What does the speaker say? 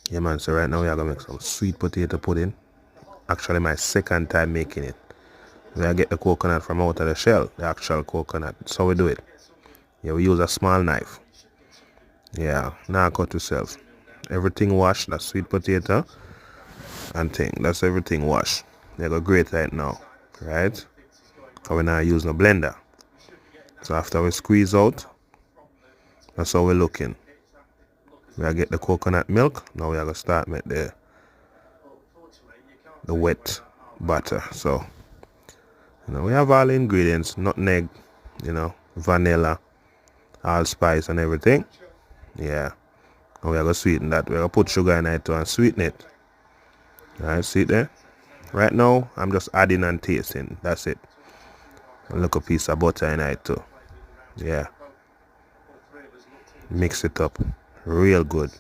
Yeah, man, so right now we are gonna make some sweet potato pudding. Actually, my second time making it. We are get the coconut from out of the shell, the actual coconut. So we do it. Yeah, we use a small knife. Yeah, now cut yourself. Everything washed, that's sweet potato and thing. That's everything washed. They go grate right now, right? So we now use no blender. So after we squeeze out, that's how we're looking. We are get the coconut milk. Now we are gonna start make the wet butter. So we have all the ingredients, nutmeg, vanilla, allspice and everything. Yeah. And we are gonna sweeten that. We're gonna put sugar in it too and sweeten it. Alright, see it there? Right now I'm just adding and tasting. That's it. A little piece of butter in it too. Yeah. Mix it up. Real good.